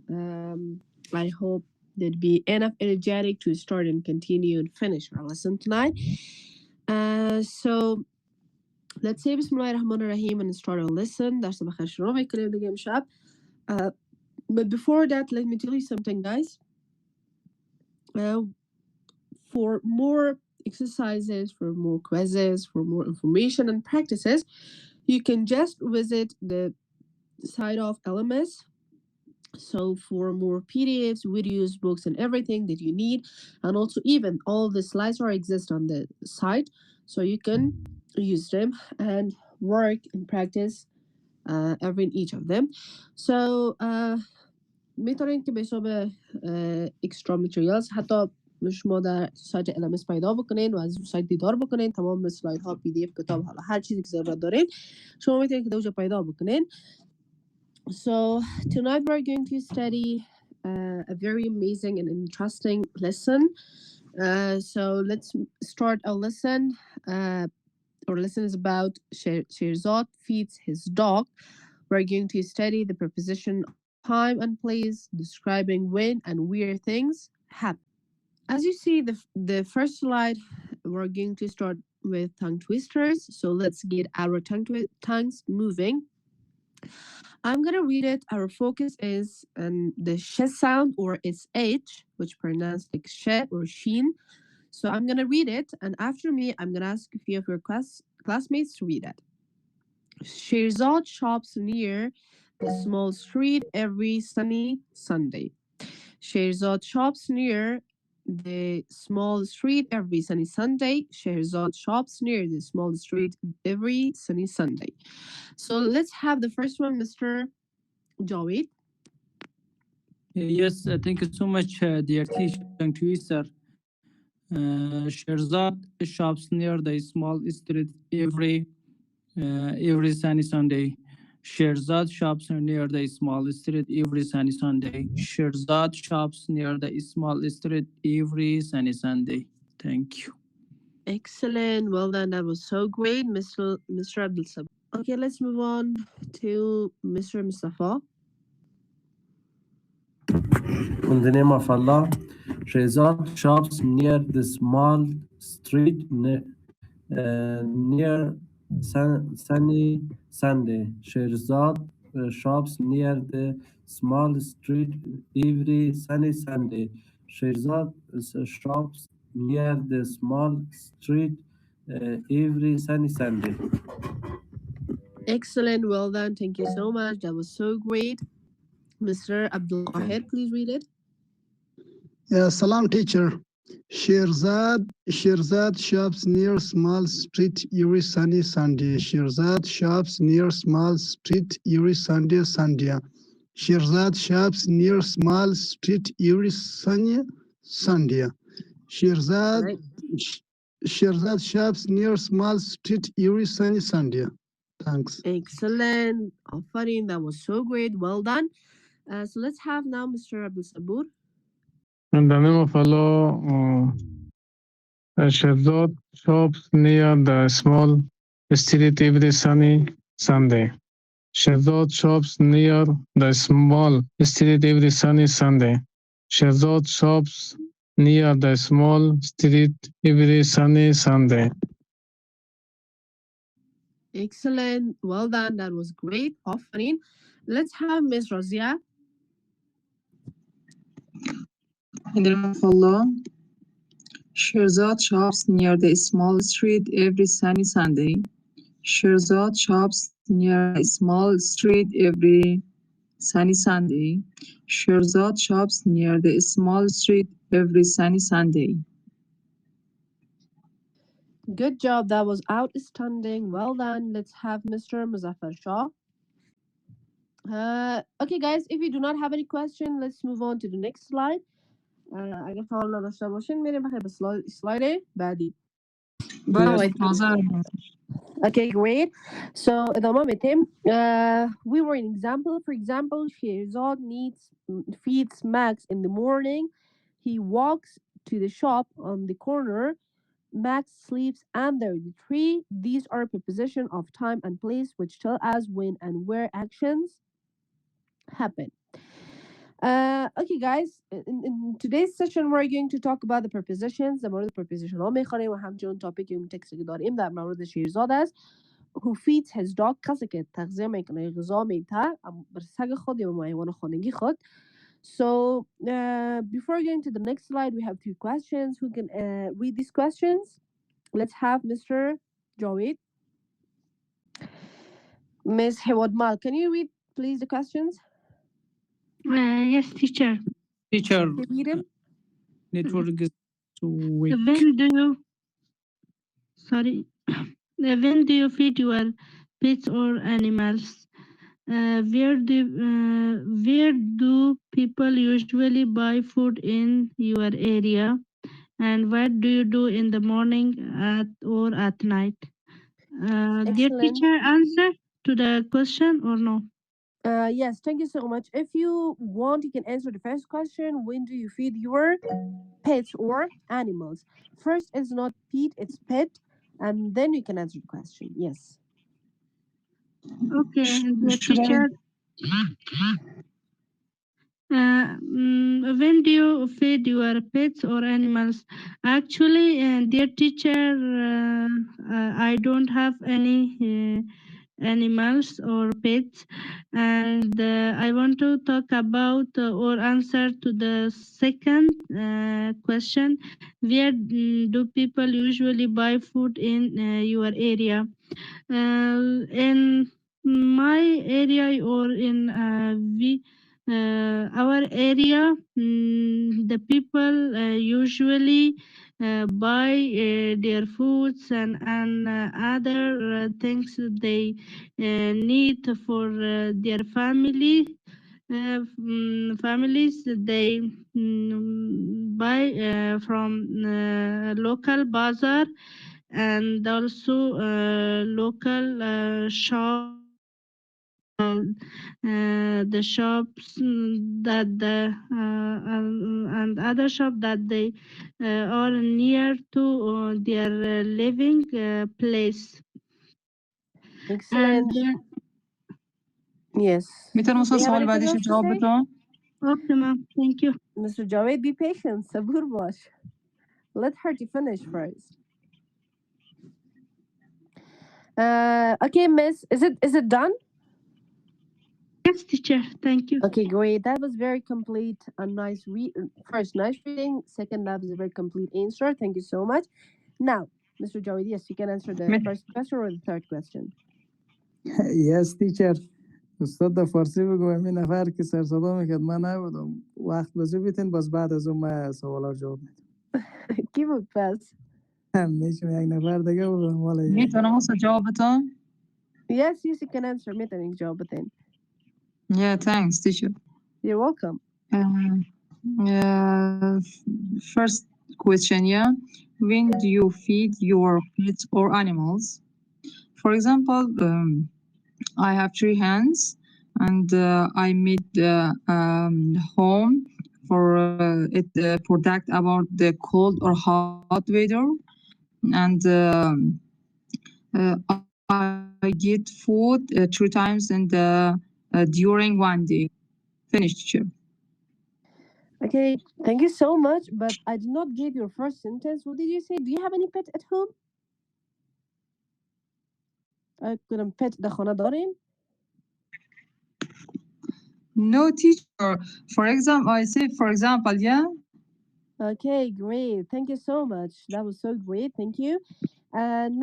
I hope they'd be enough energetic to start and continue and finish our lesson tonight. So let's say Bismillah ar-Rahman ar-Rahim and start our lesson. درس بخیر شروع میکنیم دیگه امشب. But before that, let me tell you something, guys. For more exercises, for more quizzes, for more information and practices, you can just visit the site of LMS. So for more PDFs, videos, books, and everything that you need, and also even all the slides are exist on the site, so you can use them and work and practice every each of them. So میتونین که به حساب اکسترا ماتریالز حتی شما در سایت LMS پیدا بکنین و از سایت دیدار بکنین. تمام اسلاید ها، پی دی اف، کتاب، حالا هر چیزی که ضرورت دارین شما میتونین که دوجا پیدا بکنین. So tonight we're going to study a very amazing and interesting lesson. So let's start our lesson. Our lesson is about Shirzad feeds his dog. We're going to study the preposition time and place, describing when and where things happen. As you see, the first slide, we're going to start with tongue twisters. So let's get our tongues moving. I'm going to read it. Our focus is on the sh sound or its H, which pronounced like she or sheen. So I'm going to read it. And after me, I'm going to ask a few of your classmates to read it. Shirzad shops near the small street every sunny Sunday. Shirzad shops near the small street every sunny Sunday. Shirzad shops near the small street every sunny Sunday. So let's have the first one, Mr. Javed. Yes, thank you so much, dear teacher. Thank you, sir. Shirzad shops near the small street every sunny Sunday. Shirzad shops near the small street every sunny Sunday. Shirzad shops near the small street every sunny Sunday. Thank you. Excellent. Well done. That was so great, Mr. Abdul Sabah. Okay, let's move on to Mr. Mustafa. In the name of Allah, Shirzad shops near the small street near sunny Sunday. Shirzad shops near the small street every sunny Sunday. Shirzad shops near the small street every sunny Sunday. Excellent. Well done. Thank you so much. That was so great. Mr. Abdul Wahid, please read it. Salam, teacher. Shirzad shops near small street every sunny Sunday. Shirzad shops near small street every Sunday. Shirzad shops near small street every sunny Sunday. Shirzad shops near small street every sunny Sunday. Thanks. Excellent. Afarin, that was so great. Well done. So let's have now Mr. Abdul Sabur. In the name of Allah, Shirzad shops near the small street every sunny Sunday. Shirzad shops near the small street every sunny Sunday. Shirzad shops near the small street every sunny Sunday. Excellent. Well done. That was great. Afarin. Let's have Ms. Razia. In the name of Allah, Shirzad shops near the small street every sunny Sunday. Shirzad shops near a small street every sunny Sunday. Shirzad shops near the small street every sunny Sunday. Good job. That was outstanding. Well done. Let's have Mr. Muzaffar Shah. Okay, guys, if you do not have any question, let's move on to the next slide. اگه سوال نداشته باشین میریم بخیر به سلاید بعدی. Okay, great. So ادامه میتیم. We were an example. For example, Shirzad feeds Max in the morning. He walks to the shop on the corner. Max sleeps under the tree. These are preposition of time and place which tell us when and where actions happen. Okay, guys. In today's session, we're going to talk about the prepositions. در مورد preposition ها میخوانیم و همچنین تاپیک این تکسی که داریم در مورد شیرزاد است. Who feeds his dog؟ کسی که تغذیه میکنه، غذا میده بر سگ خود یا به حیوان خانگی خود. So before going to the next slide, we have two questions. Who can read these questions? Let's have Mr. Javed. Ms. Hewadmal, can you read please the questions? Yes, teacher. Teacher, Can you read them? network is too weak. When do you feed your pets or animals? Where do people usually buy food in your area? And what do you do in the morning or at night? Dear Excellent. teacher, answer to the question or no? Yes, thank you so much. If you want, you can answer the first question. When do you feed your pets or animals? First, it's not feed, it's pet. And then you can answer the question. Yes. Okay, dear Should I? teacher. When do you feed your pets or animals? Actually, dear teacher, I don't have any animals or pets, and I want to talk about or answer to the second question. Where do people usually buy food in your area? In my area or in our area, the people usually buy their foods and other things they need for their families. They buy from local bazaar and also local shops, the shops that and other shops that they are near to their living place. Excellent. And Yes. میتونم Do you have سوال anything بعدیش else to جواب say? بدم؟ okay, ma'am. Thank you. Mr. Javed, be patient. Sabur bash. Let her to finish first. Okay, Miss. Is it done? Yes, teacher. Thank you. Okay, great. That was very complete. A nice first, nice reading. Second, that was a very complete answer. Thank you so much. Now, Mr. Javed, yes, you can answer the first question or the third question. Yes, teacher. استاد در فارسی بگو همین نفر که سر صدا میکرد من نبودم وقت بزو بیتین باز بعد از اون من سوالا جواب میدم کی بود پس؟ میشه یک نفر دیگه بودم والا میتونم اصلا جواب بدم؟ Yes, you can answer. میتونین جواب بدین. Yeah, thanks, teacher. You're welcome. First question, yeah. When do you feed your pets or animals? For example, I have 3 hens, and I made home for it protect about the cold or hot weather, and I get food 3 times in the during one day. Finished, teacher. Okay, thank you so much. But I did not get your first sentence. What did you say? Do you have any pet at home? کنم pet در خانه دارین؟ No, teacher. For example, I say, for example, yeah. Okay, great. Thank you so much. That was so great. Thank you.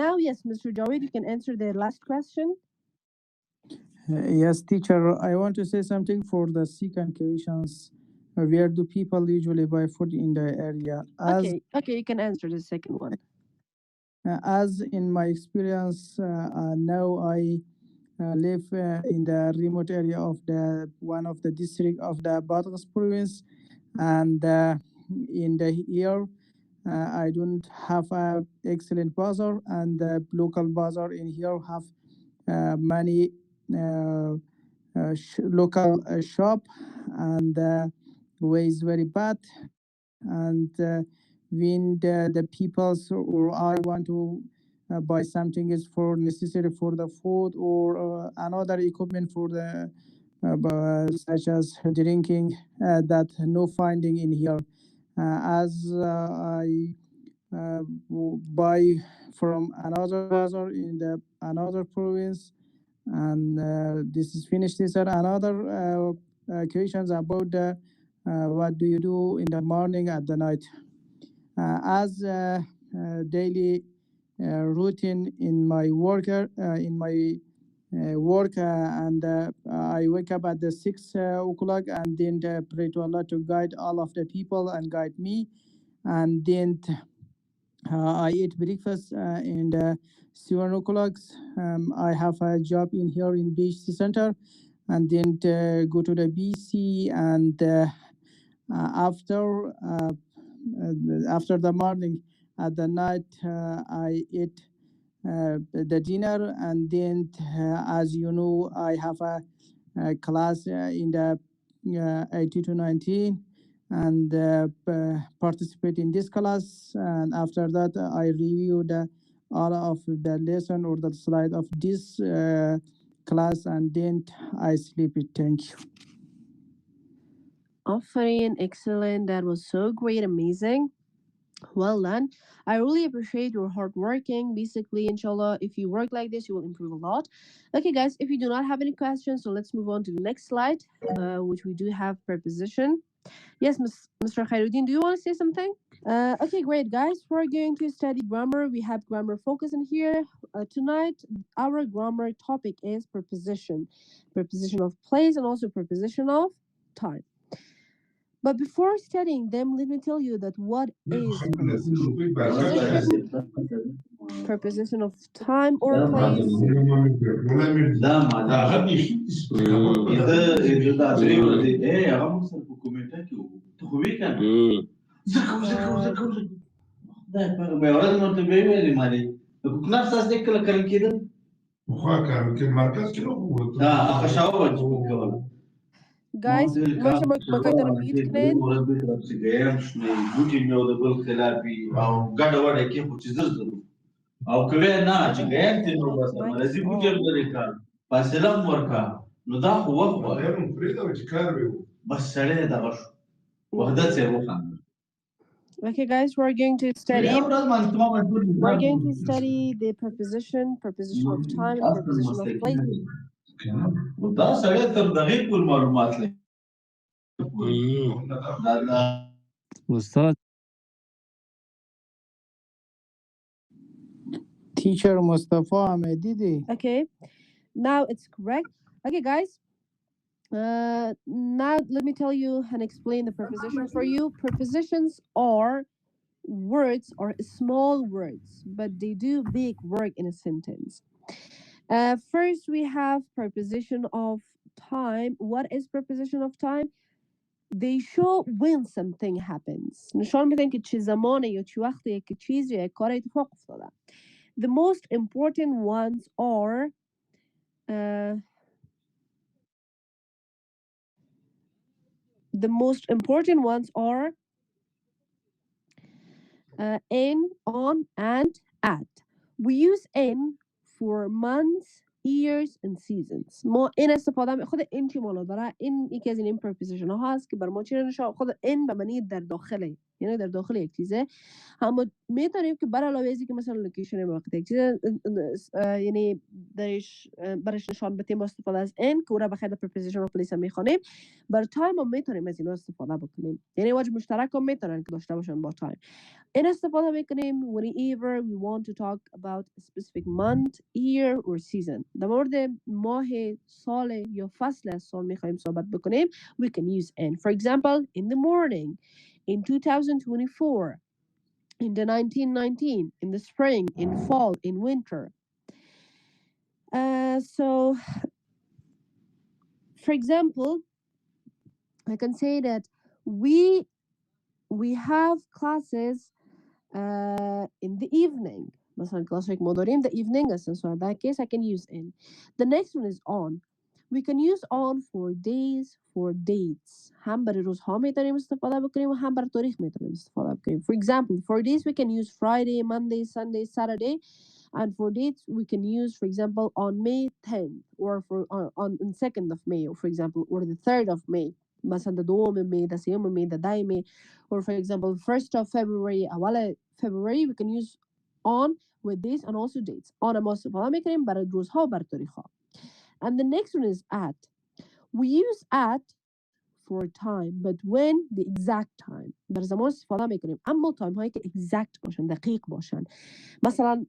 Now, yes, Mr. Javed, you can answer the last question. Yes, teacher. I want to say something for the second questions. Where do people usually buy food in the area? Okay, you can answer the second one. As in my experience, now I live in the remote area of the one of the district of the Badghis province, and in the year I don't have a excellent bazaar, and the local bazaar in here have many local shop, and way is very bad, and when the peoples or I want to buy something is for necessary for the food or another equipment for the such as drinking, that no finding in here. As I buy from another bazaar in the another province, and this is finished. These are another questions about the what do you do in the morning at the night. As daily routine in my work, and I wake up at the 6 o'clock, and then pray to Allah to guide all of the people and guide me, and then I eat breakfast in the 7 o'clock. I have a job in here in BC Center, and then go to the BC, and after the morning, at the night, I eat the dinner, and then as you know, I have a class in the 18 to 19, and participate in this class, and after that I review all of the lesson or the slide of this class, and then I sleep it. Thank you. Offering, excellent. That was so great, amazing. Well done. I really appreciate your hard working. Basically, inshallah, if you work like this, you will improve a lot. Okay, guys, if you do not have any questions, so let's move on to the next slide, which we do have preposition. Yes, Mr. Khairuddin, do you want to say something? Okay, great, guys. We're going to study grammar. We have grammar focus in here. Tonight, our grammar topic is preposition. Preposition of place and also preposition of time. But before studying them, let me tell you that what is preposition. Preposition of time or place. Guys, ممكن repeat كمان. او کوي نه چې ګین ته نو بس مرزي بوټي لري کار فاصله ورکا نو دا خو وخت غواړي نو پرې دا چې کار وي بس سړی دا شو وحدت سره وخاندل. Okay, guys, we're going to study. We're going to study the preposition of time and preposition of place. دا سړی تر دغه پور معلومات لري. Ustad. Teacher Mustafa Ahmedidi. Okay, now it's correct. Okay, guys. Now let me tell you and explain the preposition for you. Prepositions are words or small words, but they do big work in a sentence. First, we have preposition of time. What is preposition of time? They show when something happens. نشان میدن که چه زمانه یا چه وقته که چیز یا کار اتفاق افتاده. The most important ones are in, on, and at. We use in for months, years, and seasons. ما این استفاده خود این چی مانا داره؟ این یکی از این preposition ها هست که بر ما چی نشان خود این به معنی در داخله، یعنی در داخل یک چیزه. اما میتونیم که بر علاوه از که مثلا لوکیشن وقت یک چیز یعنی برش نشان بدیم استفاده از این که او را بخاطر preposition of place میخوانیم. بر تایم هم میتونیم از این استفاده بکنیم، یعنی وجه مشترک هم میتونن که داشته باشن با تایم. این استفاده میکنیم whenever we want to talk about a specific month, year or season. در مورد ماه، سال یا فصل از سال میخوایم صحبت بکنیم. We can use in. For example, in the morning, in 2024, in the 1919, in the spring, in fall, in winter. So, for example, I can say that we have classes in the evening. مثلا کلاس یک ما داریم the evening هستن. So in that case I can use in. The next one is on. We can use on for days, for dates. هم برای روزها میتونیم استفاده بکنیم و هم برای تاریخ میتونیم استفاده بکنیم. For example, for days we can use Friday, Monday, Sunday, Saturday. And for dates, we can use, for example, on May 10th, or on 2nd of May, or for example, or the 3rd of May. مثلا د دوم می د سیوم می د دای می, or for example 1st of February, اول February, we can use on with this and also dates. on ما استفاده میکنیم برای روزها و برای تاریخ ها. And the next one is at. We use at for time, but when the exact time. در زمان استفاده میکنیم اما تایم هایی که exact باشن, دقیق باشن. مثلا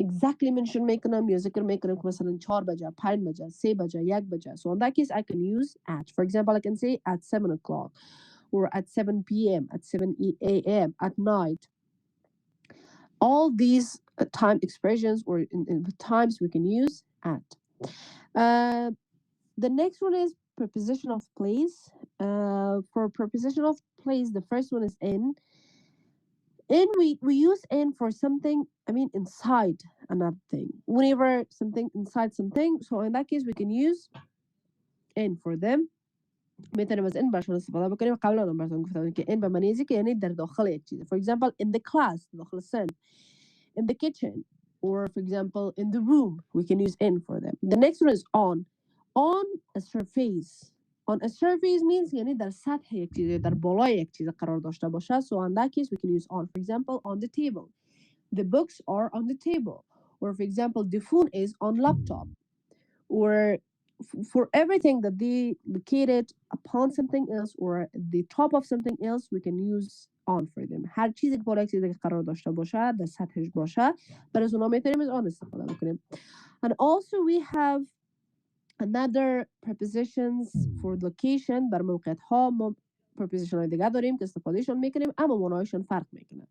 exactly mention میکنم یا ذکر میکنم که مثلا 4 بجه, 5 بجه, 3 بجه, 1 بجه. So in that case I can use at. For example, I can say at 7 o'clock or at 7 p.m., at 7 a.m., at night. All these time expressions or in the times we can use at. The next one is preposition of place. For preposition of place, the first one is in. In, we use in for something, inside another thing. Whenever something inside something, so in that case we can use in for them. میتونیم از این برشون استفاده بکنیم. قبلا هم براتون گفتم که in به معنی که یعنی در داخل یک چیز. For example, in the class, داخل سن. In the kitchen, or for example, in the room, we can use in for them. The next one is on. On a surface. On a surface means یعنی در سطح یک چیز, در بالای یک چیز قرار داشته باشه. So in that case we can use on. For example, on the table. The books are on the table. Or for example, the phone is on laptop. Or for everything that they located upon something else or the top of something else, we can use on for them. هر چیزی که بالای یک چیزی که قرار داشته باشه, در سطحش باشه, برای از اونها میتونیم از on استفاده بکنیم. And also we have another prepositions for location. بر موقعیت ها ما preposition های دیگه داریم که استفادهشون میکنیم اما معنایشون فرق میکنه.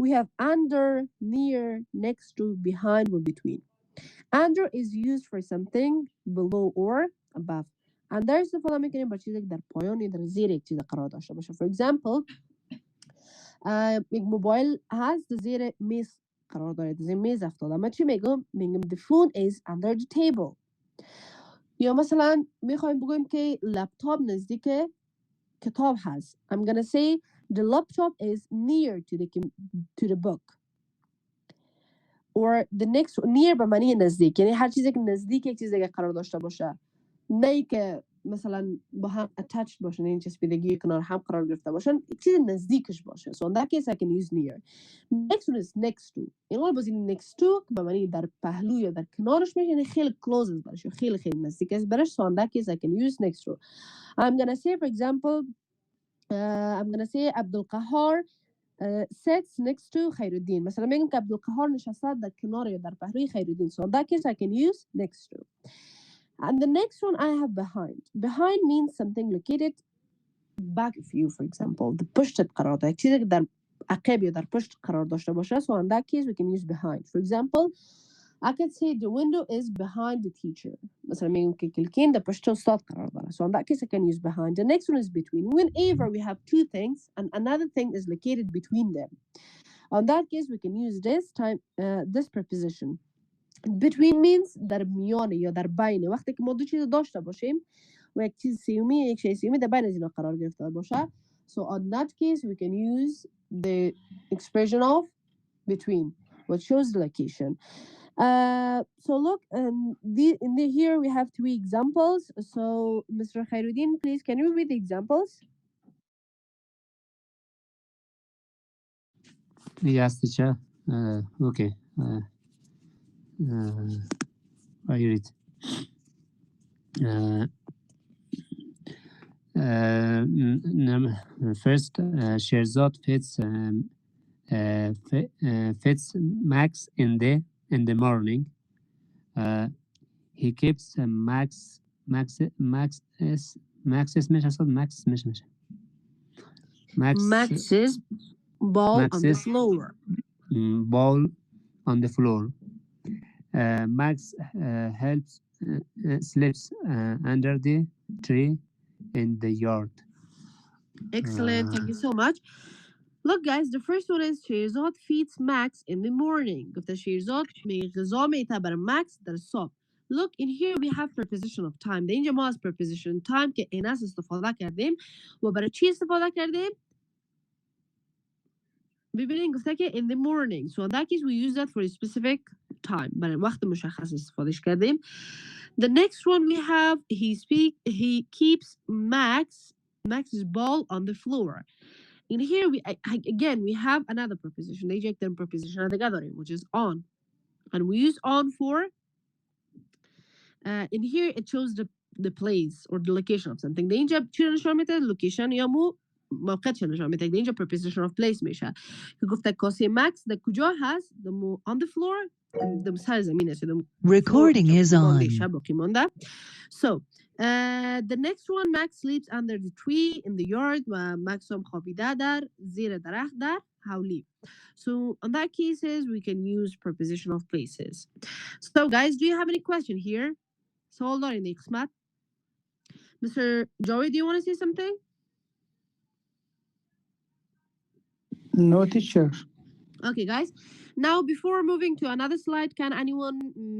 We have under, near, next to, behind, or between. Under is used for something below or above. Under استفاده میکنیم با چیزی که در پایان یا در زیر یک چیز قرار داشته باشه. For example, یک موبایل هست در زیر میز قرار داره, در زیر میز افتاده. من چی میگم؟ the phone is under the table. یا مثلا میخوایم بگویم که لپتاپ نزدیک کتاب هست. I'm gonna say the laptop is near to the book. Or the next near به معنی نزدیک, یعنی هر چیزی که نزدیک یک چیز دیگه قرار داشته باشه, نه که مثلا با هم attached باشن, این چسبیدگی کنار هم قرار گرفته باشن, یک چیز نزدیکش باشه. So in that case I can use near. Next one is next to. این اول بازی next to به معنی در پهلو یا در کنارش میشه, یعنی خیلی close برش یا خیلی نزدیک است برش. So in that case I can use next to. I'm gonna say for example, I'm gonna say عبدالقهار sits next to خیرالدین. مثلا میگم که عبدالقهار نشسته در کنار یا در پهلوی خیرالدین. So in that case I can use next to. And the next one I have behind. Behind means something located back of you, for example. The پشتت قرار داره, چیزی که در عقب یا در پشت قرار داشته باشه. So in that case we can use behind. For example, I could say the window is behind the teacher. مثلا میگم که کلکین در پشت استاد قرار داره. So in that case I can use behind. The next one is between. Whenever we have two things and another thing is located between them. On that case we can use this preposition. Between means در میانه یا در بین. وقتی که ما دو چیز داشته باشیم و یک چیز سیومی یک چیز سیومی در بین از اینا قرار گرفته باشه. So on that case we can use the expression of between, which shows the location. So look, here we have three examples. So Mr. Khairuddin, please can you read the examples? Yes, teacher. Okay. I read. First, Shirzad fits Max in the morning. He keeps Max's ball on the floor. Ball on the floor. Max sleeps under the tree in the yard. Excellent. Thank you so much. Look guys, the first one is Shirzad feeds Max in the morning. گفته شیرزاد غذا میده بر مکس در صبح. Look, in here we have preposition of time. در اینجا ما از preposition time که ایناس استفاده کردیم و برای چی استفاده کردیم؟ ببینین گفته که in the morning. So in that case we use that for a specific time. برای وقت مشخص استفادهش کردیم. The next one we have he keeps Max's ball on the floor. In here again we have another preposition, adjective preposition دیگه داریم which is on. And we use on for in here it shows the place or the location of something. ده اینجا چی رو نشون میده؟ location یا موقع چی نشون میده؟ ده اینجا preposition of place میشه که گفته کاسه مکس در کجا هست؟ on the floor در سر زمینه. Recording is on. باقی مانده. So the next one, Max sleeps under the tree in the yard و مکس هم خوابیده در زیر درخت در حولی. So on that cases we can use preposition of places. So guys, do you have any question here? سوال دارین این قسمت؟ Mr. Joey, do you want to say something? No, teacher. Okay, guys. Now, before moving to another slide, can anyone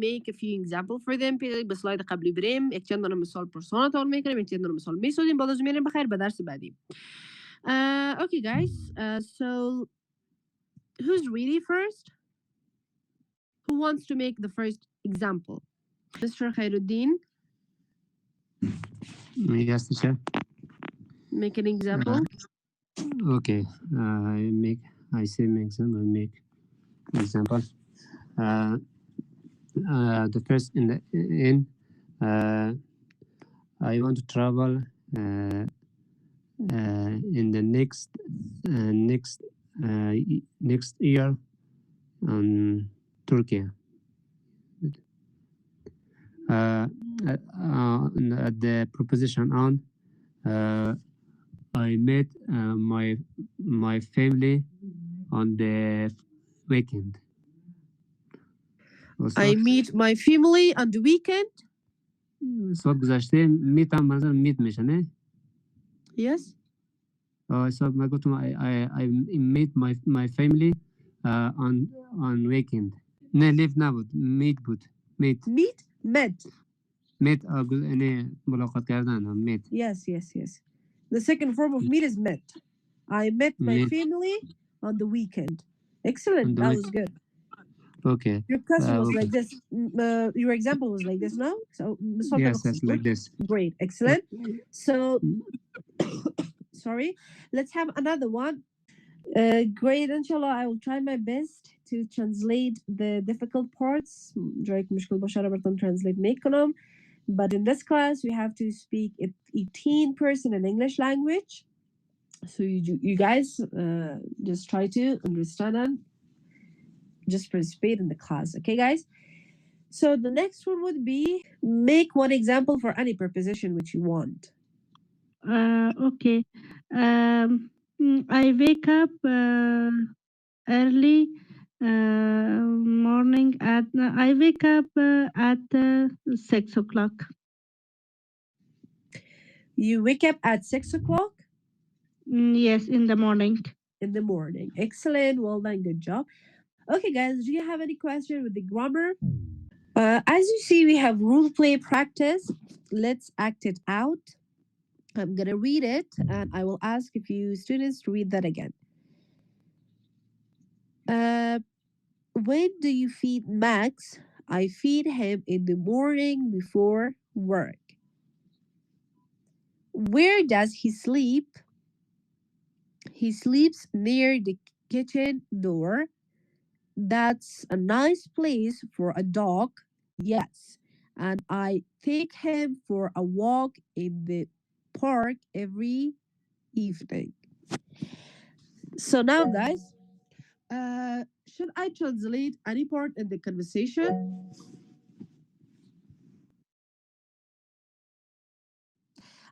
make a few example for them? به سلاید قبلی بریم. یک چند مثال پرسوناتون میکنیم. یک چند مثال میسازیم. بعد از میریم بخیر به درس بعدی. Okay, guys. So, who's ready first? Who wants to make the first example? Mr. Khairuddin? Yes, teacher. Make an example. Okay. I say make example. The first I want to travel in the next year on Turkey. At the preposition on, I met my family on the weekend. I meet my family on the weekend. سوال گذشته میت هم منظور میت میشه نه؟ Yes. So من گفتم I meet my family on weekend. نه لیف نبود میت بود. Met. یعنی ملاقات کردن meet. Yes. The second form of meet is met. I met my family on the weekend. Excellent. That was good. Okay. Your question was okay. like this. Your example was like this, no? So yes, like this. Great. Excellent. So, sorry. Let's have another one. Great. Inshallah, I will try my best to translate the difficult parts. جایی مشکل باشه رو براتون translate میکنم. But in this class, we have to speak 18% in English language. So you guys just try to understand and just participate in the class. Okay, guys? So the next one would be make one example for any preposition which you want. Okay. I wake up early morning I wake up at 6 o'clock. You wake up at 6 o'clock? Yes, in the morning. In the morning. Excellent. Well done. Good job. Okay, guys, do you have any question with the grammar? As you see, we have role play practice. Let's act it out. I'm going to read it, and I will ask a few students to read that again. When do you feed Max? I feed him in the morning before work. Where does he sleep? He sleeps near the kitchen door. That's a nice place for a dog. Yes. And I take him for a walk in the park every evening. So now, guys, should I translate any part in the conversation?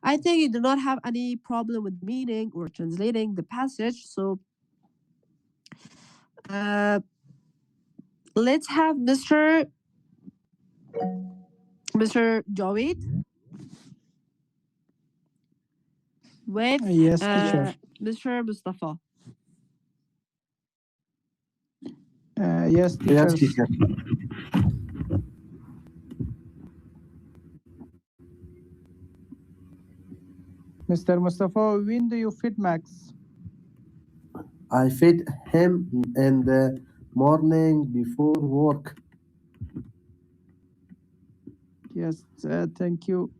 I think you do not have any problem with meaning or translating the passage. So let's have Mr. Jawed with Yes, teacher. Mr. Mustafa. Yes, teacher. Yes, teacher. Mr. Mustafa, when do you feed Max? I feed him in the morning before work. Yes, thank you.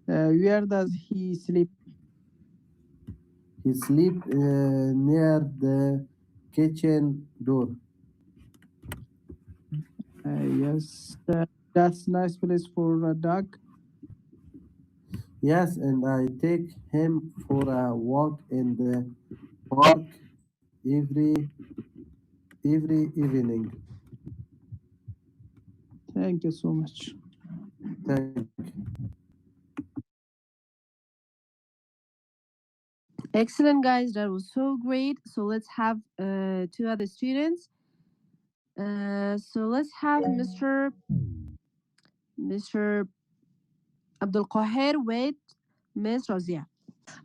Where does he sleep? He sleeps near the kitchen door. Yes, that's nice place for a dog. Yes, and I take him for a walk in the park every every evening. Thank you so much. Thank you. Excellent, guys. That was so great. So let's have two other students. So let's have Mr. Abdul Qaher with Miss Razia.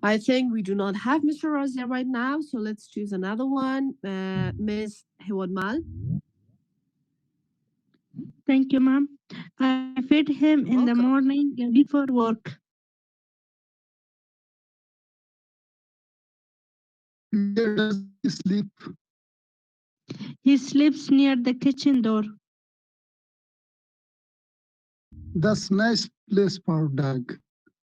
I think we do not have Mr. Razia right now, so let's choose another one. Miss Hewad Mal. Thank you, ma'am. I feed him in the Welcome. morning before work. Where does he sleep? He sleeps near the kitchen door. That's nice place for dog.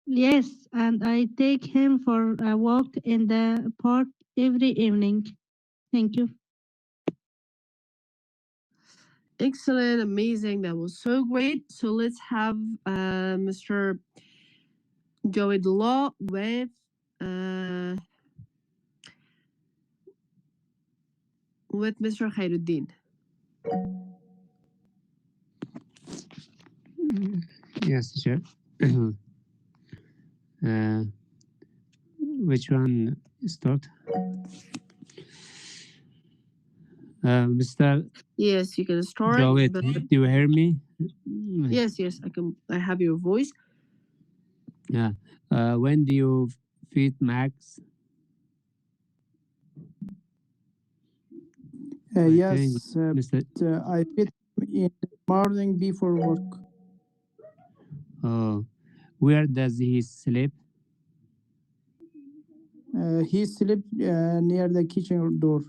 Yes, and I take him for a walk in the park every evening. Thank you. Excellent, amazing. That was so great. So let's have Mr. Joidullah with Mr. Khairuddin. Yes, sure. Which one start? Mr. Yes, you can start. Jawed, But do you hear me? yes, I can. I have your voice. Yeah. When do you feed Max? I think, Yes, Mr. I feed him in the morning before work. Oh, where does he sleep? He sleeps near the kitchen door.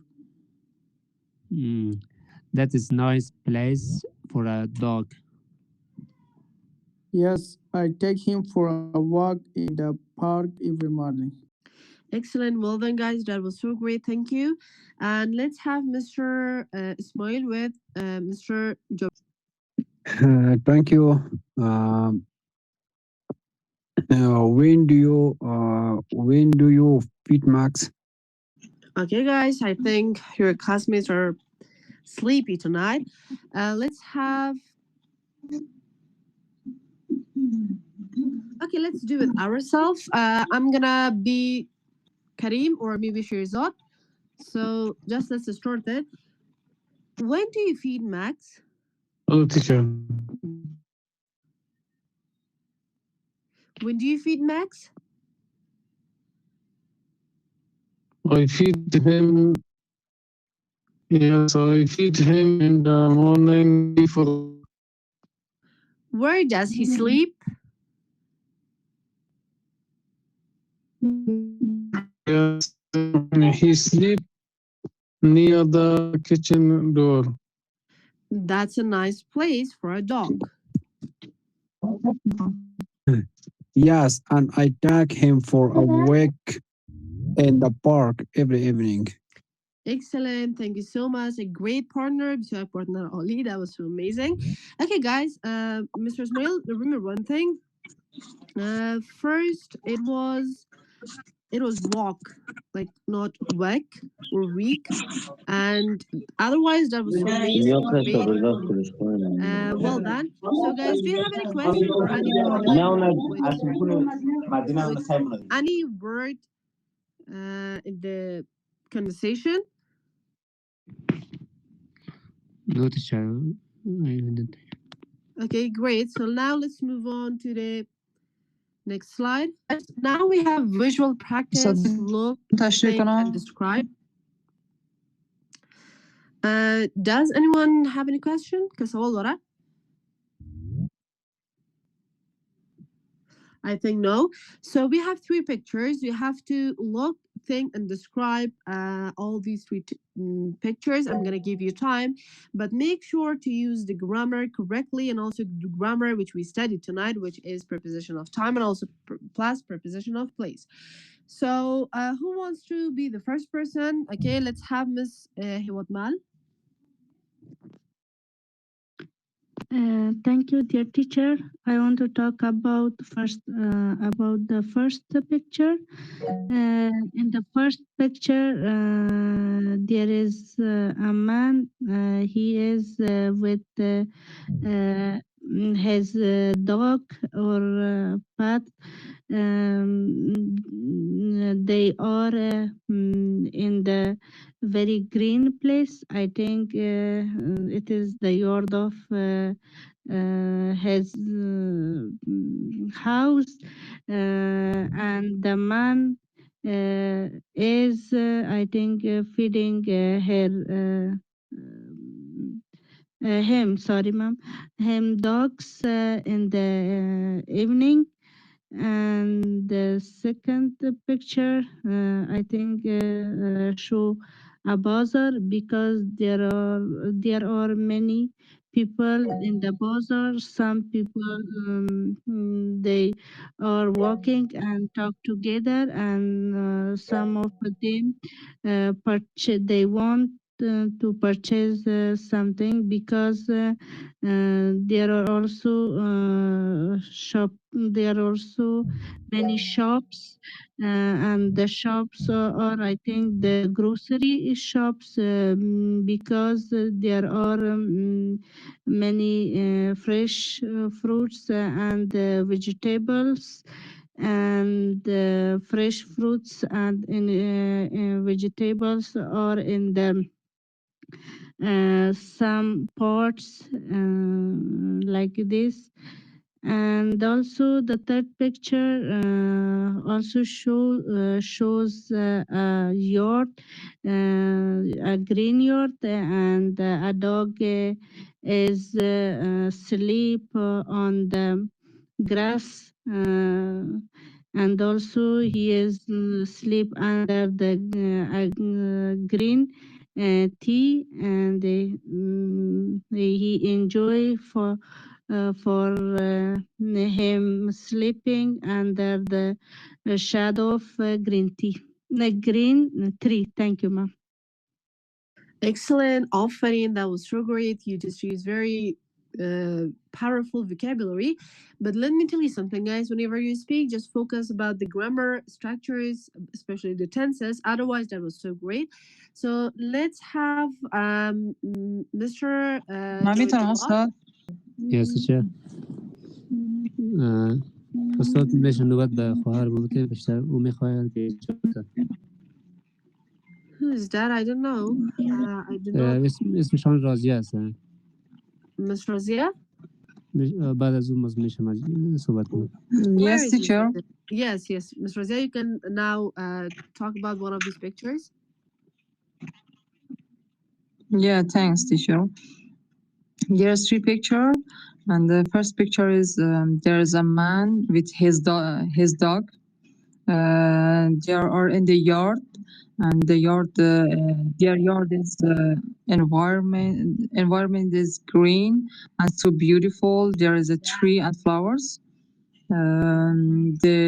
That is nice place for a dog. Yes, I take him for a walk in the park every morning. Excellent. Well done, guys. That was so great. Thank you. And let's have Mr. Ismail with Mr. Joe. Thank you. When do you feed Max? Okay, guys. I think your classmates are sleepy tonight. Let's have. Okay, let's do it ourselves. I'm gonna be Karim or maybe Shirzad. So just let's start it. When do you feed Max? Hello, teacher. When do you feed Max? I feed him. Yes, I feed him in the morning before. Where does he sleep? Yes, he sleep near the kitchen door. That's a nice place for a dog. Yes, and I take him for a walk in the park every evening. Excellent. Thank you so much. A great partner. Besides partner Ali. That was so amazing. Okay, guys. Mr. Ismail, remember one thing. First, it was walk, like not whack or weak. And otherwise, that was so amazing. Great. Well done. So, guys, do you have any question or any problem with any word in the conversation? No, teacher. I didn't. Okay, great. So now let's move on to the next slide. Now we have visual practice, look, think, and describe. Does anyone have any question? كسؤال ورا? I think no. So we have three pictures. You have to look, think and describe all these three pictures. I'm going to give you time, but make sure to use the grammar correctly, and also the grammar which we studied tonight, which is preposition of time and also plus preposition of place. So, who wants to be the first person? Okay, let's have Miss Hiwatmal. Thank you, dear teacher. I want to talk about the first picture. In the first picture, there is a man. He is with his dog or pet. They are in the very green place. I think it is the yard of his house, and the man is, I think, feeding him, sorry, ma'am, him dogs in the evening. And the second picture, I think, show a bazaar, because there are many people in the bazaar. Some people they are walking and talk together, and some of them they want to purchase something, because there are also there are also many shops, and the shops are, I think, the grocery shops, because there are many fresh fruits and vegetables, and fresh fruits and vegetables are in the some parts like this. And also the third picture also shows a yard, a green yard, and a dog is sleep on the grass, and also he is sleep under the green tea, and he enjoy for him sleeping under the shadow of green tea, the green tree. Thank you, ma'am. Excellent, Offering. That was so great. You just use very powerful vocabulary. But let me tell you something, guys. Whenever you speak, just focus about the grammar structures, especially the tenses. Otherwise, that was so great. So let's have Mr. من میتونم استاد. Yes, teacher. استاد میشه نوبت به خواهر بوده بیشتر او میخواهد که Who is that? I don't know. I do not. اسمشان راضیه است. Miss Razia? بعد از اون میشه صحبت کنم. Yes, teacher. Yes. Miss Razia, you can now talk about one of these pictures. Yeah, thanks, teacher. There's three pictures, and the first picture is there's a man with his dog. They are in the yard, and the yard, their yard is environment is green and so beautiful. There is a tree and flowers. The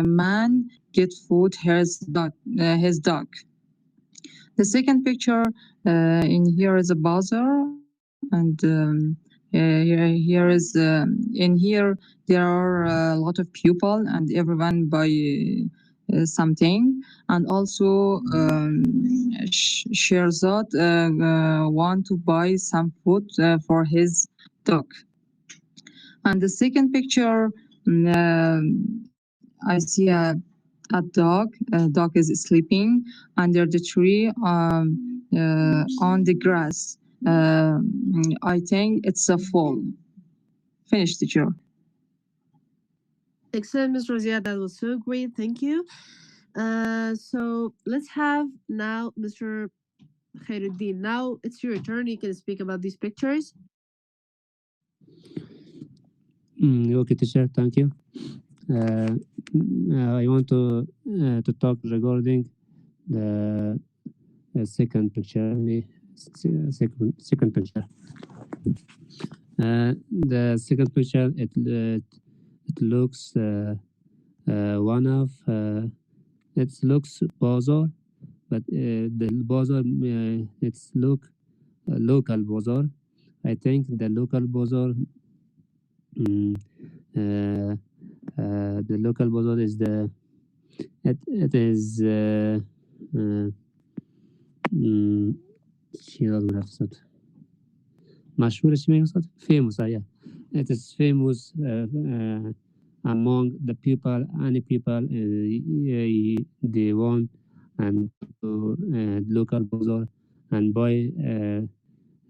man get food his dog. The second picture in here is a bazaar, and here is in here there are a lot of people, and everyone buy something, and also Shirzad want to buy some food for his dog. And the second picture, I see a dog. A dog is sleeping under the tree on the grass. I think it's a fall. Finish, teacher. Excellent, Ms. Razia. That was so great. Thank you. So let's have now Mr. Khairuddin. Now it's your turn. You can speak about these pictures. Okay, teacher. Thank you. I want to talk regarding the second picture. Second picture. The second picture, it looks one of it looks bazaar, but the bazaar it's local bazaar. I think the local bazaar. The local bazaar is it is شيراز من أفسد مشهور اسمه يقصد famous yeah it is famous among the people any people they want and to local bazaar and buy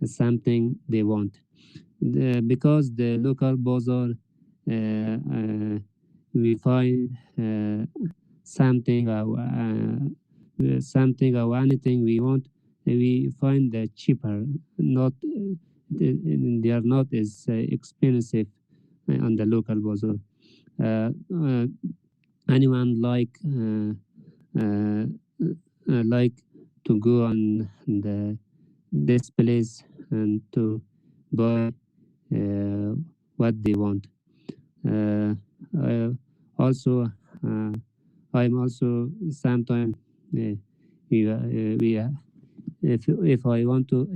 something they want because the local bazaar we find something or anything we want we find that cheaper not they are not as expensive on the local bazaar anyone like to go on this place and to buy what they want also I'm also sometimes if I want to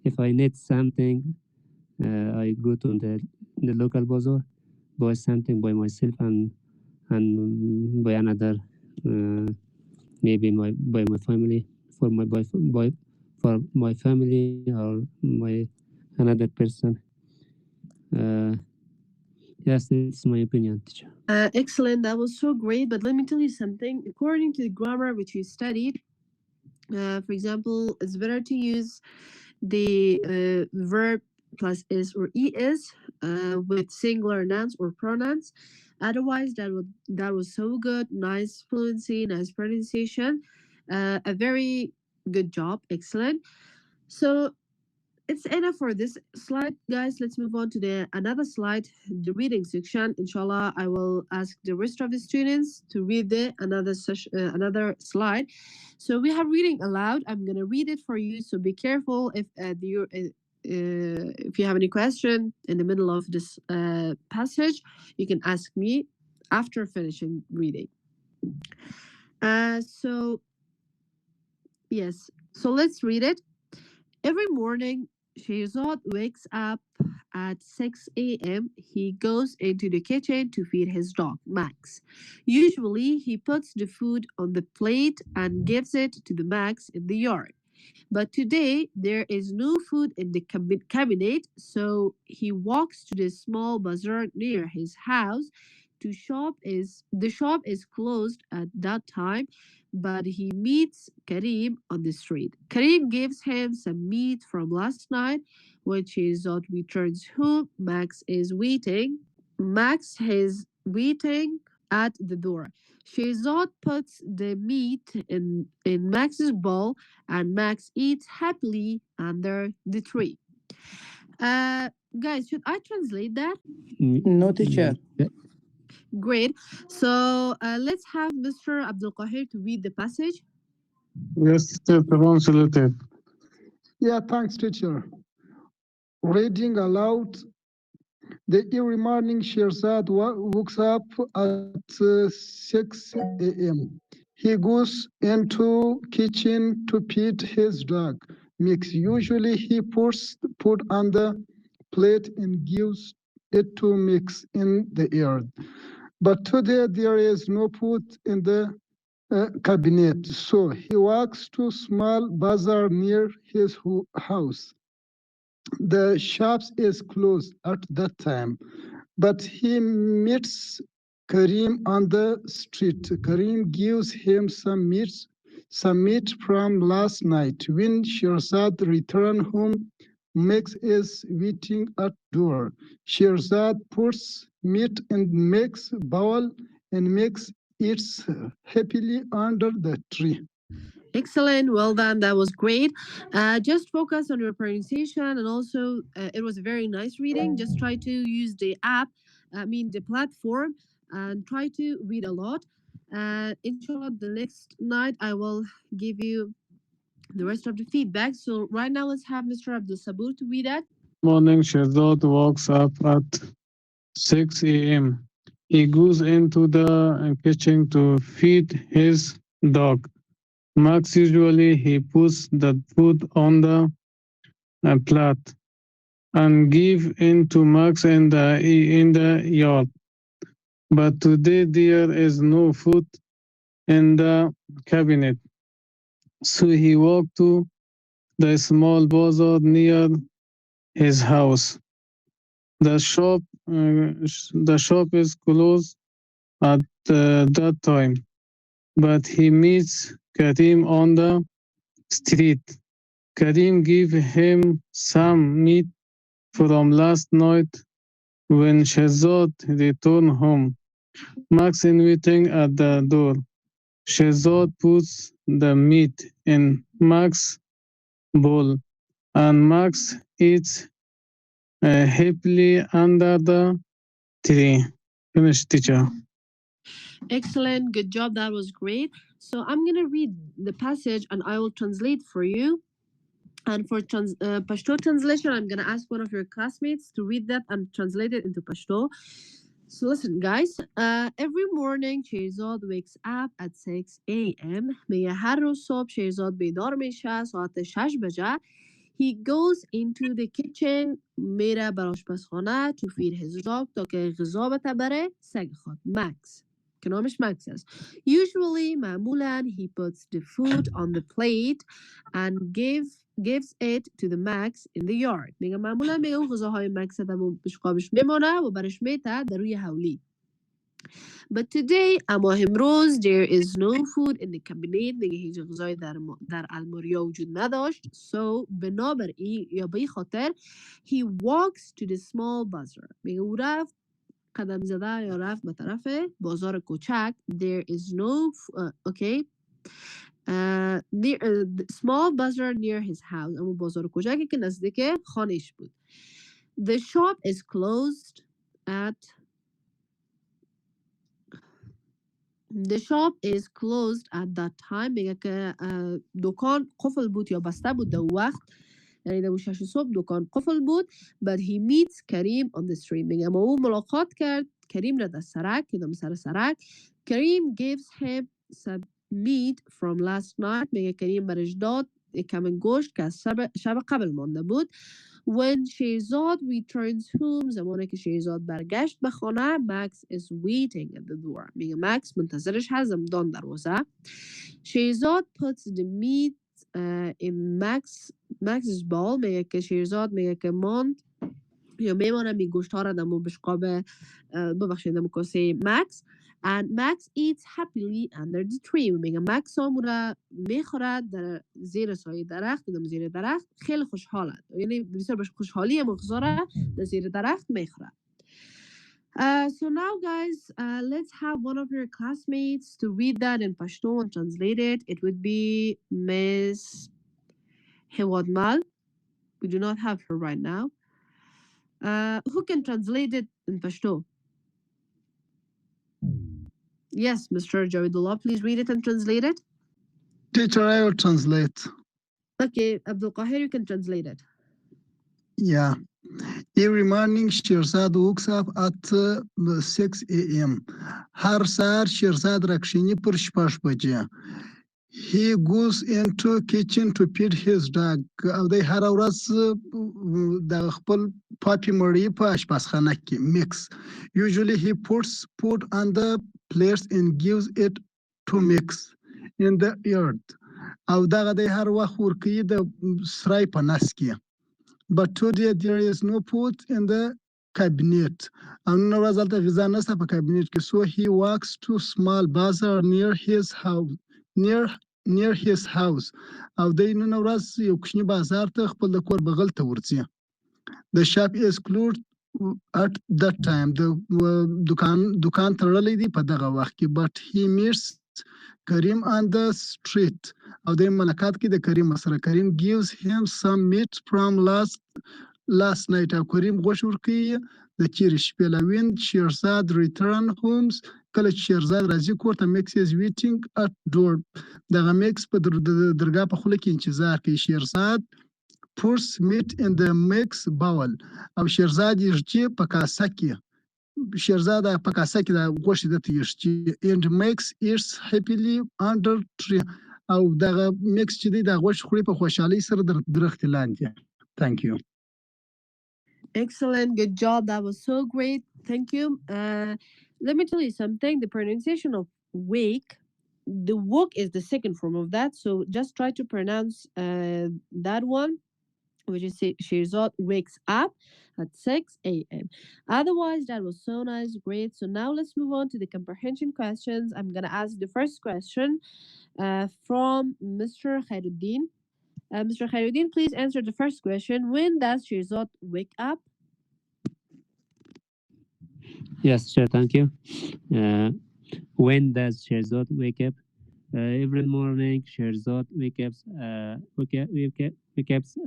if I need something I go to the local bazaar buy something by myself and by another maybe by my family for my for my family or my another person yes it's my opinion, teacher. Excellent. That was so great. But let me tell you something. According to the grammar which you studied, for example, it's better to use the verb plus is or es with singular nouns or pronouns. Otherwise, that was so good. Nice fluency, nice pronunciation. A very good job. Excellent. So it's enough for this slide, guys. Let's move on to the another slide, the reading section. Inshallah, I will ask the rest of the students to read the another slide. So we have reading aloud. I'm gonna read it for you. So be careful if you have any question in the middle of this passage, you can ask me after finishing reading. So yes, so let's read it. Every morning, Shirzad wakes up at 6 a.m. He goes into the kitchen to feed his dog, Max. Usually, he puts the food on the plate and gives it to the Max in the yard. But today, there is no food in the cabinet, so he walks to the small bazaar near his house. The shop is closed at that time, but he meets Karim on the street. Karim gives him some meat from last night. When Shirzad returns home, Max is waiting. Max is waiting at the door. Shirzad puts the meat in Max's bowl and Max eats happily under the tree. Guys, should I translate that? No, teacher. Great. So let's have Mr. Abdul Qahir to read the passage. Yes, translated. Yeah, thanks, teacher. Reading aloud. The every morning, Shirzad wakes up at 6 a.m. He goes into kitchen to feed his dog. Mix. Usually, he puts food on the plate and gives it to Mix in the yard. But today, there is no food in the cabinet, so he walks to small bazaar near his house. The shops is closed at that time, but he meets Karim on the street. Karim gives him some meat from last night. When Shirzad returns home, Max is waiting at door. Shirzad puts meat in Max's bowl and Max eats happily under the tree. Excellent. Well done. That was great. Just focus on your pronunciation, and also it was a very nice reading. Just try to use the app, the platform, and try to read a lot. Inshallah, the next night I will give you the rest of the feedback. So right now, let's have Mr. Abdul Sabur to read that. Morning, Shirzad wakes up at 6 a.m. He goes into the kitchen to feed his dog. Max usually he puts the food on the plate and give in to Max in the yard. But today there is no food in the cabinet. So he walked to the small bazaar near his house. The shop is closed at that time, but he meets Karim on the street. Karim gave him some meat from last night when Shirzad returned home. Max is waiting at the door. Shirzad puts the meat in Max's bowl, and Max eats happily under the tree. Finish, teacher. Excellent. Good job. That was great. So I'm going to read the passage and I will translate for you. And for Pashto translation, I'm going to ask one of your classmates to read that and translate it into Pashto. So listen, guys. Every morning, Shirzad wakes up at 6 a.m. میگه هر روز صبح شیرزاد بیدار میشه ساعت 6 بجه. He goes into the kitchen میره بر آشپزخانه to feed his dog تا که غذا بده بره سگ خود. Max که نامش مکس است. Usually معمولا he puts the food on the plate and gives it to the Max in the yard. میگه معمولا میگه اون غذاهای مکس در بشقابش میمونه و برش میته در روی حولی. But today اما امروز there is no food in the cabinet. میگه هیچ غذای در الماریا وجود نداشت. So بنابراین یا به این خاطر he walks to the small bazaar. میگه او رفت قدم زده یا رفت به طرف بازار کوچک. There is no okay near small bazaar near his house. اما بازار کوچکی که نزدیک خانهش بود. The shop is closed at The shop is closed at that time. میگه که دکان قفل بود یا بسته بود در وقت. یعنی در 6 صبح دکان قفل بود. But he meets Karim on the street. میگه اما او ملاقات کرد کریم را در سرک یا در سر سرک. Karim gives him some meat from last night. میگه کریم برش داد کم گوشت که از شب قبل مانده بود. When Shirzad returns home, زمانی که شیرزاد برگشت به خانه, Max is waiting at the door. میگه مکس منتظرش هست زمدان دروازه. شیرزاد puts the meat in Max's bowl. میگه که شیرزاد میگه که ماند یا میمانه می گوشت ها را در بشقاب ببخشید در کاسه مکس. And Max eats happily under the tree. میگه مکس را میخورد در زیر سایه درخت. در زیر درخت خیلی خوشحاله. یعنی بسیار باش خوشحالی مغزا را در زیر درخت میخورد. So now guys, let's have one of your classmates to read that in Pashto and translate it. It would be Miss Hewadmal. We do not have her right now. Who can translate it in Pashto? Yes, Mr. Javidullah, please read it and translate it. Teacher, I will translate. Okay, Abdul Qahir, you can translate it. Yeah. Every morning, Shirzad wakes up at 6 a.m. هر سهار شیرزاد رکشینی پر شپاش بجه. He goes into kitchen to feed his dog. او دی هر ورځ د خپل پاپی مړی په اشپزخانه کې mix. Usually he puts food on the plates and gives it to mix in the yard. او دغه دی هر وخت ورکوي د سرای په نس کې. But today there is no food in the cabinet. او نن ورځ دلته غذا نشته په کابینټ کې. So he walks to small bazaar near his house. Near his house. او دی نن ورځ یو کوچنی بازار ته خپل د کور بغل ته ورځي. The shop is closed at that time. د دکان تړلی دی په دغه وخت کې. But he meets Karim on the street. او د ملاقات کې د کریم سره. کریم gives him some meat from last night. او کریم غوښه ورکوي د تېرې شپې. When Shirzad returns home, کله چې شیرزاد راځي کور ته میکس از ویټینګ ات ډور دغه میکس په درګاه په خوله کې انتظار کوي شیرزاد پورس میټ ان د میکس باول او شیرزاد یې په کاسه کې شیرزاد په کاسه کې د غوښې د تیشتي and makes it happily under tree او دغه میکس چې دی د غوښې خوري په خوشحالۍ سره درخت لاندې. Thank you. Excellent. Good job. That was so great. Thank you. Let me tell you something. The pronunciation of wake, the wok is the second form of that. So just try to pronounce that one, which is Shirzad wakes up at 6 a.m. Otherwise, that was so nice. Great. So now let's move on to the comprehension questions. I'm going to ask the first question from Mr. Khairuddin. Mr. Khairuddin, please answer the first question. When does Shirzad wake up? Yes, sure. Thank you. When does Shirzad wake up? Every morning, Shirzad wake up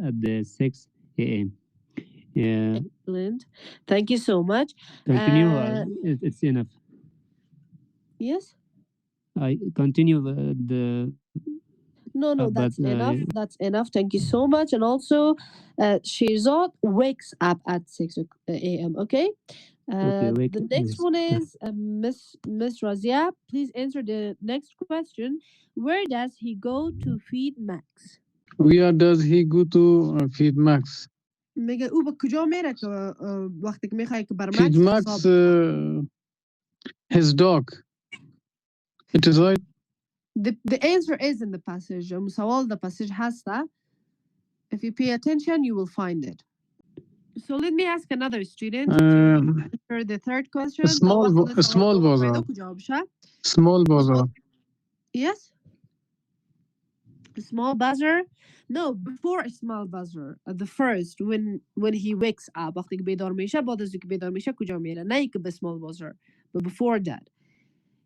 at the 6 a.m. Yeah. Excellent. Thank you so much. Continue. It's enough. Yes? I continue the No, that's enough. That's enough. Thank you so much. And also, Shirzad wakes up at 6 a.m. Okay? The next one is Miss Razia. Please answer the next question. Where does he go to feed Max? Where does he go to feed Max? میگه او به کجا میره که وقتی که میخوای که بر Feed Max his dog. It is right. The answer is in the passage. سوال the passage هسته. If you pay attention, you will find it. So let me ask another student for the third question. Small bazaar. Small bazaar. Yes? Small bazaar? No, before a small bazaar. At the first, when he wakes up. وقتی که بیدار میشه بعد از اینکه بیدار میشه کجا میره؟ نه که به small bazaar. But before that,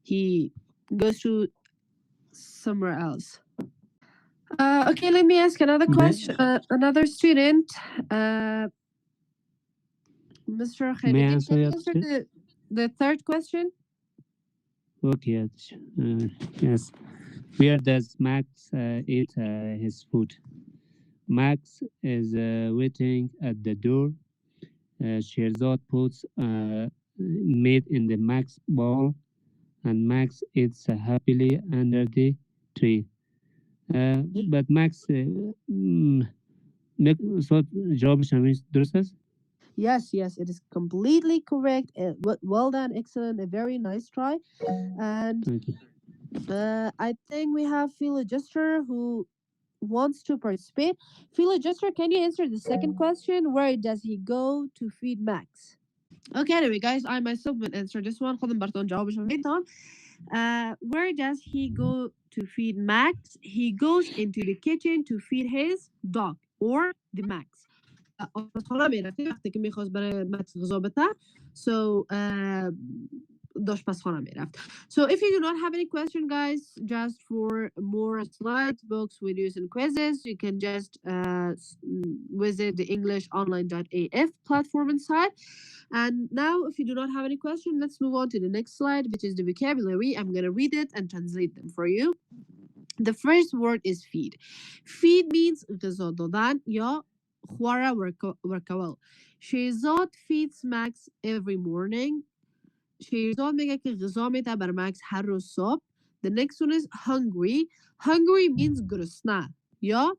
he goes to somewhere else. Okay, let me ask another question. Another student. Mr. Khairuddin, can you answer the third question? Okay. Yes. Where does Max eat his food? Max is waiting at the door. Shirzad puts meat in the Max bowl, and Max eats happily under the tree. But Max جوابش همیشه درست است؟ Yes, it is completely correct. Well done, excellent, a very nice try. And I think we have Philo Jester who wants to participate. Philo Jester, can you answer the second question? Where does he go to feed Max? Okay, anyway, guys, I myself will answer this one. Where does he go to feed Max? He goes into the kitchen to feed his dog or the Max. وقتی که میخواست برای مکس غذا بده داشت پس خانه میرفت. So if you do not have any question, guys, just for more slides, books, videos, and quizzes, you can just visit the EnglishOnline.af platform inside. And now, if you do not have any question, let's move on to the next slide, which is the vocabulary. I'm going to read it and translate them for you. The first word is feed. Feed means غذا دادن یا خواره ورکول. Shirzad feeds Max every morning. Shirzad میگه که غذا میده بر مکس هر روز صبح. The next one is hungry. Hungry means گرسنه یا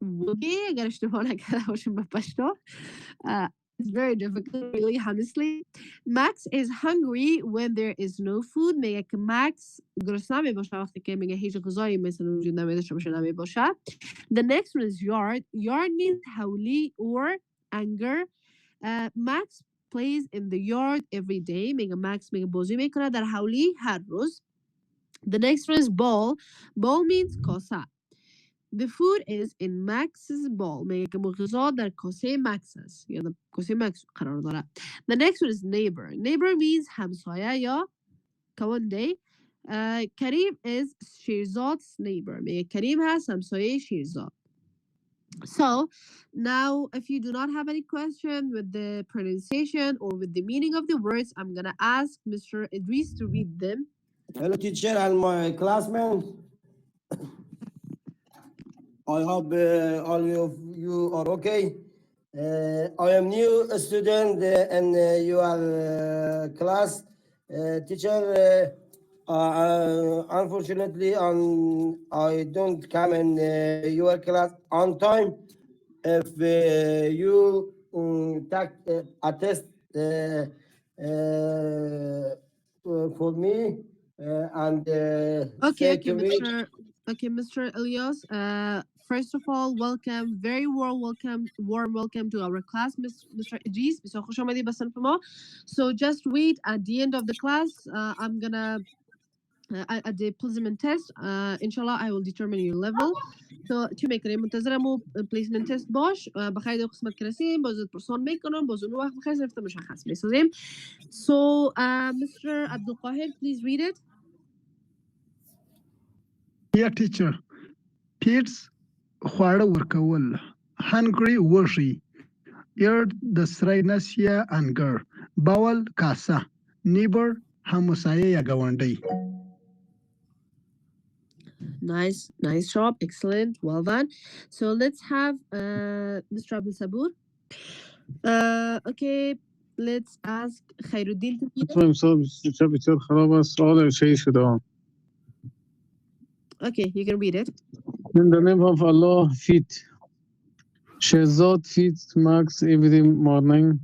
وگی اگر اشتباه نکرده باشم به پشتو. It's very difficult, really, honestly. Max is hungry when there is no food. میگه که مکس گرسنه می باشه وقتی که میگه هیچ غذایی مثلا وجود نمیداشته باشه نمی باشه. The next one is yard. Yard means howli or anger. Max plays in the yard every day. میگه مکس میگه بازی میکنه در حولی هر روز. The next one is bowl. Bowl means کاسه. The food is in Max's bowl. میگه که غذا در کاسه مکس است یا در کاسه مکس قرار داره. The next one is neighbor. Neighbor means همسایه یا کونده. کریم is Shirzad's neighbor. میگه کریم هست همسایه شیرزاد. So now, if you do not have any question with the pronunciation or with the meaning of the words, I'm gonna ask Mr. Idris to read them. Hello, teacher and my classmates. I hope all of you are okay. I am new student in your class. Teacher, unfortunately, I don't come in your class on time. If you take a test for me and Okay, say okay, to me, Mr. Elias. First of all, welcome, very warm welcome to our class, Mr. Idris. بسیار خوش آمدی به صنف ما. So just wait at the end of the class. I'm gonna at the placement test. Inshallah, I will determine your level. So چی میکنیم؟ منتظرم و placement test باش. بخیر قسمت که رسیم بازود پرسان میکنم، بازون وقت بخیر رفته مشخص میسازیم. So Mr. Abdulqahir, please read it. Yeah, teacher. Kids خواړه ورکول. Hungry وږي. Earth د سرای نسیه انګر. Bowel کاسه. Neighbor همسایه یا ګاونډی. Nice job, excellent, well done. So let's have Mr. Abdul Sabur. Okay, let's ask Khairuddin to read it. امسال بسیار خراب است. سوال شیء شده. Okay, you can read it. In the name of Allah, feed. Shirzad feeds Max every morning.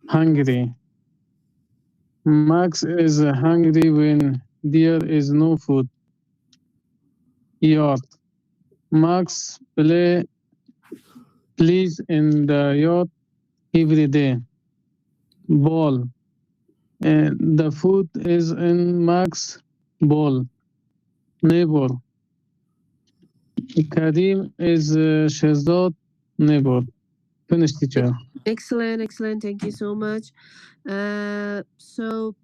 Hungry. Max is hungry when there is no food. Yard. Max plays in the yard every day. Ball. The food is in Max's bowl. Neighbor. Karim is Shirzad neighbor. Finish, teacher. Excellent, thank you so much. So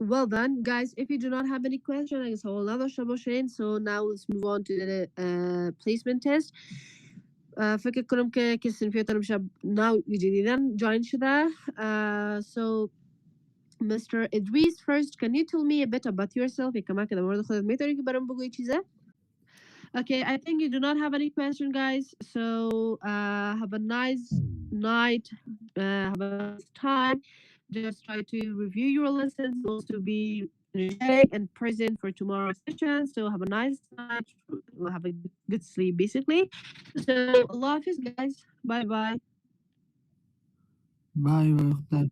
well done, guys. If you do not have any question, I guess another Shaboshin. So now let's move on to the placement test. فکر کنم که کسی فیتون میشه now جدیدن join شده. So Mr. Idris, first, can you tell me a bit about yourself? کما که در مورد خودت میتونی که برام بگوی چیزه؟ Okay, I think you do not have any question, guys. So have a nice night. Have a nice time. Just try to review your lessons, also be energetic and present for tomorrow's session. So have a nice night. We'll have a good sleep, basically. So Allah Hafiz, guys. Bye bye. Bye.